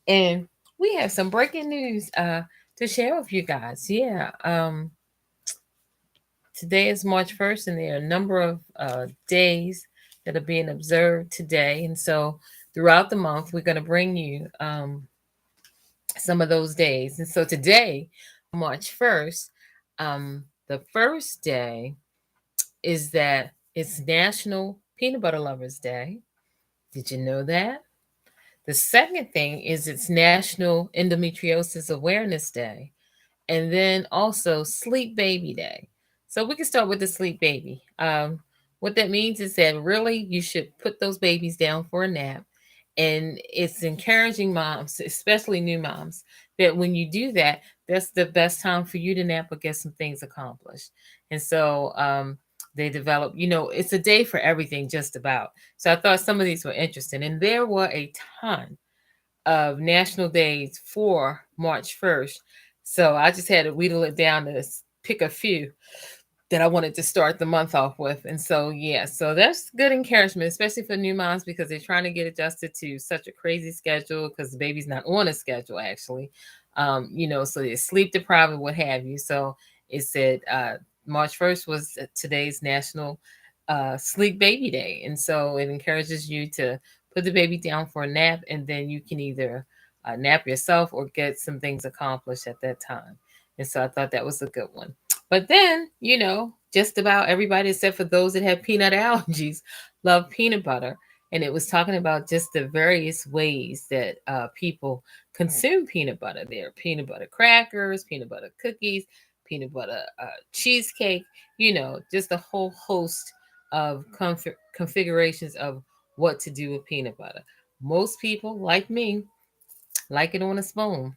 And we have some breaking news to share with you guys. Yeah. Today is March 1st, and there are a number of days that are being observed today. And so throughout the month, we're going to bring you some of those days. And so today, March 1st, the first day is that it's National Peanut Butter Lovers Day. Did you know that? The second thing is it's National Endometriosis Awareness Day. And then also Sleep Baby Day. So we can start with the Sleep Baby. What that means is that really you should put those babies down for a nap. And it's encouraging moms, especially new moms, that when you do that, that's the best time for you to nap or get some things accomplished. And so they develop, it's a day for everything just about. So I thought some of these were interesting. And there were a ton of national days for March 1st. So I just had to wheedle it down to pick a few that I wanted to start the month off with. And so, yeah, so that's good encouragement, especially for new moms because they're trying to get adjusted to such a crazy schedule because the baby's not on a schedule, actually. So they're sleep deprived and what have you. So it said March 1st was today's National Sleep Baby Day. And so it encourages you to put the baby down for a nap, and then you can either nap yourself or get some things accomplished at that time. And so I thought that was a good one. But then, just about everybody except for those that have peanut allergies love peanut butter. And it was talking about just the various ways that people consume peanut butter. There are peanut butter crackers, peanut butter cookies, peanut butter cheesecake, just a whole host of configurations of what to do with peanut butter. Most people, like me, like it on a spoon,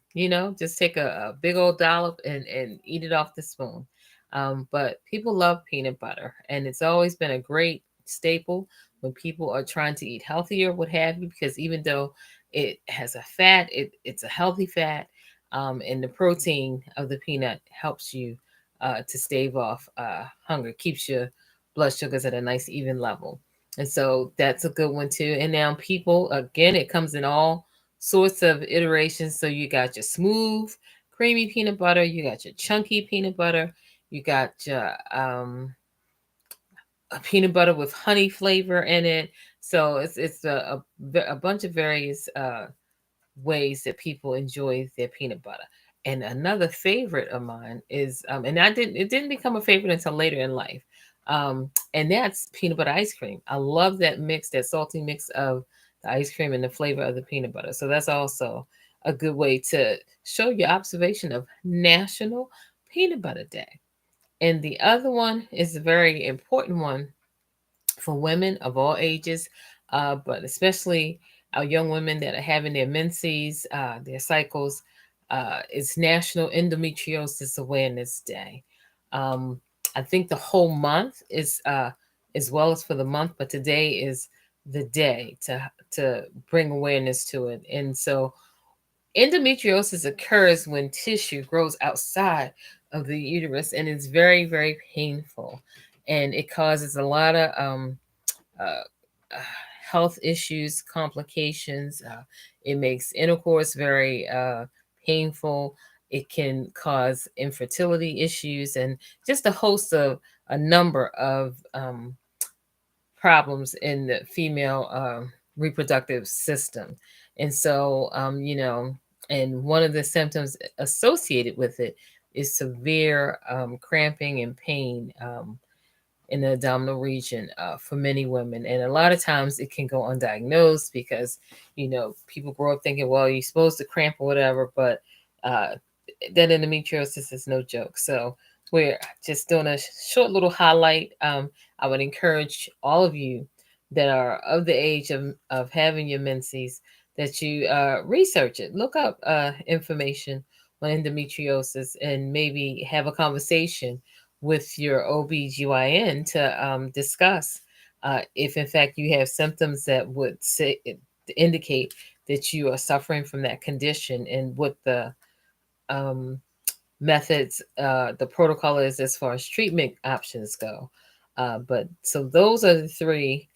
just take a big old dollop and eat it off the spoon. But people love peanut butter, and it's always been a great staple when people are trying to eat healthier, what have you, because even though it has a fat, it's a healthy fat, and the protein of the peanut helps you to stave off hunger, keeps your blood sugars at a nice even level. And so that's a good one too. And now people, again, it comes in all sorts of iterations. So you got your smooth, creamy peanut butter, you got your chunky peanut butter, you got your a peanut butter with honey flavor in it. So it's a bunch of various ways that people enjoy their peanut butter. And another favorite of mine is, and it didn't become a favorite until later in life. And that's peanut butter ice cream. I love that mix, that salty mix of the ice cream and the flavor of the peanut butter. So that's also a good way to show your observation of National Peanut Butter Day. And the other one is a very important one for women of all ages, but especially our young women that are having their menses, their cycles. It's National Endometriosis Awareness Day. Um, I think the whole month is as well as for the month, but today is the day to bring awareness to it. And so endometriosis occurs when tissue grows outside of the uterus, and it's very, very painful. And it causes a lot of uh, health issues, complications. It makes intercourse very painful. It can cause infertility issues and just a host of a number of problems in the female reproductive system. And so, and one of the symptoms associated with it is severe cramping and pain in the abdominal region for many women. And a lot of times it can go undiagnosed because, people grow up thinking, well, you're supposed to cramp or whatever, but uh, that endometriosis is no joke. So we're just doing a short little highlight. I would encourage all of you that are of the age of having your menses that you research it, look up information on endometriosis, and maybe have a conversation with your OBGYN to discuss if, in fact, you have symptoms that would indicate that you are suffering from that condition and what the um, methods, the protocol is as far as treatment options go. But so those are the three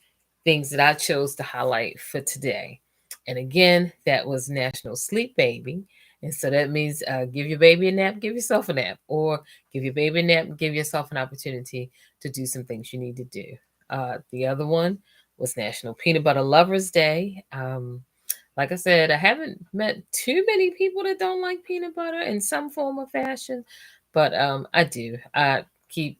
things that I chose to highlight for today. And again, that was National Sleep Baby. And so that means give your baby a nap, give yourself a nap, or give your baby a nap and give yourself an opportunity to do some things you need to do. The other one was National Peanut Butter Lovers Day. Like I said, I haven't met too many people that don't like peanut butter in some form or fashion, but I do. I keep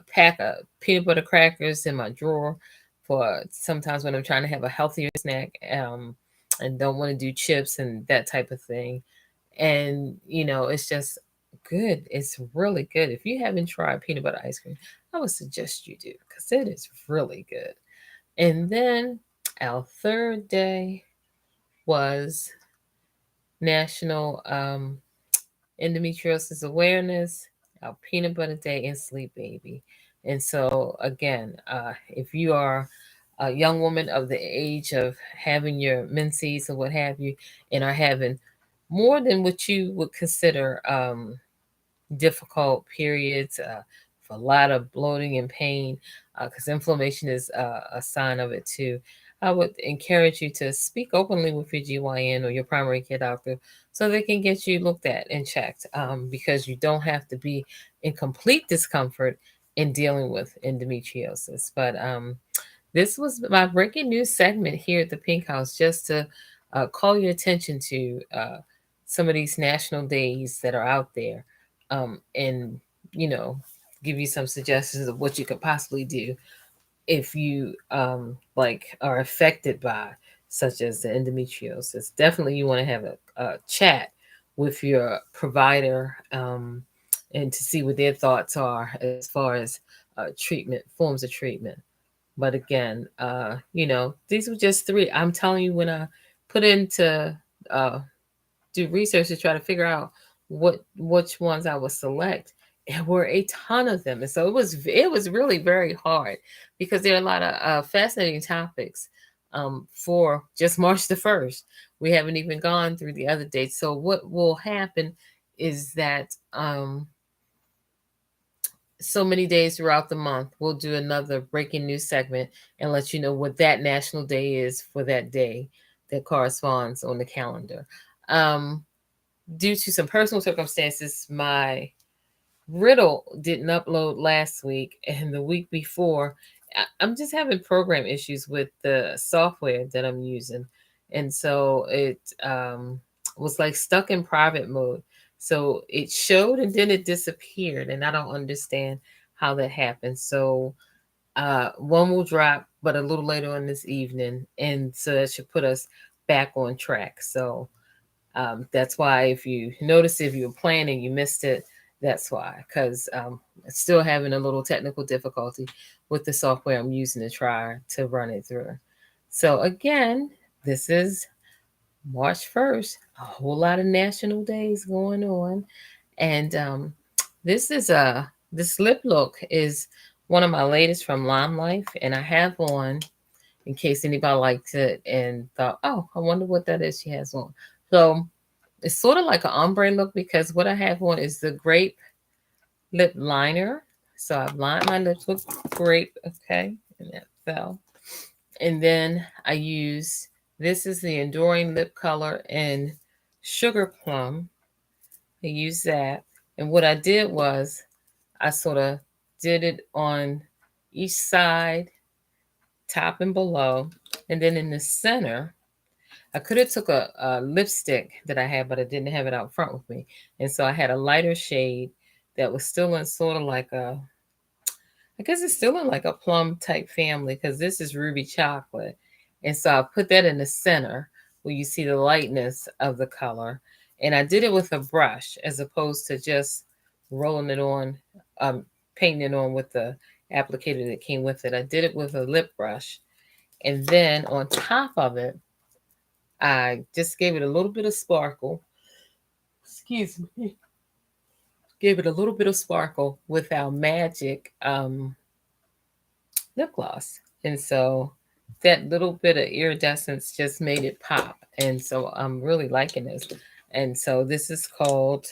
pack of peanut butter crackers in my drawer for sometimes when I'm trying to have a healthier snack, and don't want to do chips and that type of thing. And it's just good. It's really good. If you haven't tried peanut butter ice cream, I would suggest you do because it is really good. And then our third day was National Endometriosis Awareness, our Peanut Butter Day, and Sleep Baby. And so, again, if you are a young woman of the age of having your menses or what have you, and are having more than what you would consider difficult periods, for a lot of bloating and pain, because inflammation is a sign of it too. I would encourage you to speak openly with your GYN or your primary care doctor so they can get you looked at and checked, because you don't have to be in complete discomfort in dealing with endometriosis. But this was my breaking news segment here at the Pink House, just to call your attention to some of these national days that are out there, and you know, give you some suggestions of what you could possibly do if you like are affected by such as the endometriosis. Definitely, you want to have a chat with your provider, and to see what their thoughts are as far as treatment forms of treatment. But again, these were just three. I'm telling you, when I put into uh, do research to try to figure out which ones I would select, there were a ton of them, and so it was really very hard because there are a lot of fascinating topics for just March the 1st. We haven't even gone through the other dates. So what will happen is that so many days throughout the month, we'll do another breaking news segment and let you know what that national day is for that day that corresponds on the calendar. Um, Due to some personal circumstances, my riddle didn't upload last week, and the week before, I'm just having program issues with the software that I'm using. And so it was like stuck in private mode. So it showed and then it disappeared, and I don't understand how that happened. So one will drop, but a little later on this evening. And so that should put us back on track. So that's why if you notice, if you were planning, you missed it. That's why, because still having a little technical difficulty with the software I'm using to try to run it through. So again, this is March 1st, a whole lot of national days going on. And this lip look is one of my latest from Lime Life, and I have on in case anybody liked it and thought, oh, I wonder what that is she has on. So it's sort of like an ombre look because what I have on is the grape lip liner. So I've lined my lips with grape, okay, and that fell. And then I use, this is the Enduring Lip Color in Sugar Plum. I use that. And what I did was I sort of did it on each side, top and below. And then in the center, I could have took a lipstick that I had, but I didn't have it out front with me. And so I had a lighter shade that was still in sort of like I guess it's still in like a plum type family because this is ruby chocolate. And so I put that in the center where you see the lightness of the color. And I did it with a brush as opposed to just rolling it on, um, painting it on with the applicator that came with it. I did it with a lip brush. And then on top of it, I just gave it a little bit of sparkle. Excuse me. Gave it a little bit of sparkle with our magic lip gloss. And so that little bit of iridescence just made it pop. And so I'm really liking this. And so this is called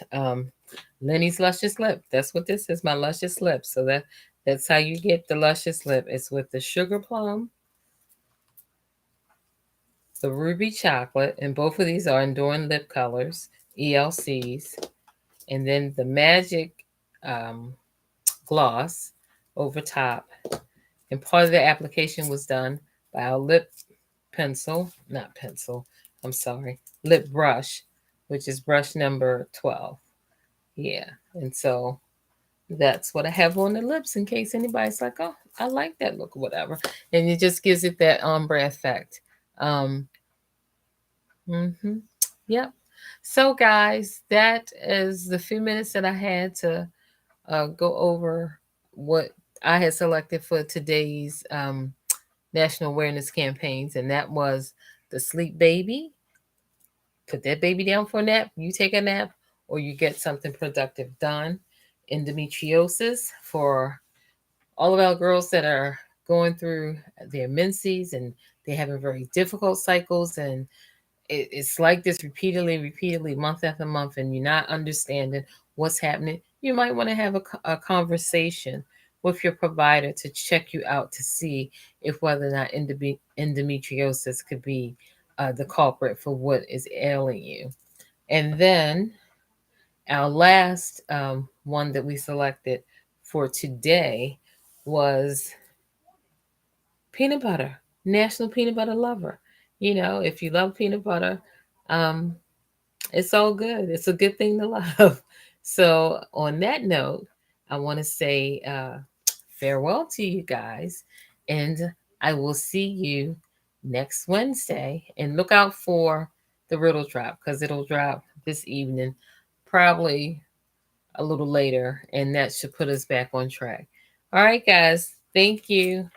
Lynie's Luscious Lip. That's what this is, my luscious lip. So that's how you get the luscious lip. It's with the sugar plum the Ruby Chocolate, and both of these are Enduring Lip Colors, ELCs, and then the Magic um, Gloss over top. And part of the application was done by our lip pencil, not pencil, I'm sorry, lip brush, which is brush number 12. Yeah, and so that's what I have on the lips in case anybody's like, oh, I like that look or whatever. And it just gives it that ombre effect. Um, yep. So, guys, that is the few minutes that I had to go over what I had selected for today's national awareness campaigns, and that was the sleep baby. Put that baby down for a nap. You take a nap, or you get something productive done. Endometriosis for all of our girls that are going through their menses and they're having very difficult cycles, and it's like this repeatedly, month after month, and you're not understanding what's happening. You might want to have a conversation with your provider to check you out to see if whether or not endometriosis could be the culprit for what is ailing you. And then our last one that we selected for today was peanut butter, National Peanut Butter Lover. You know, if you love peanut butter, um, it's all good. It's a good thing to love. So, on that note, I want to say farewell to you guys, and I will see you next Wednesday. And look out for the riddle drop because it'll drop this evening, probably a little later, and that should put us back on track. All right, guys. Thank you.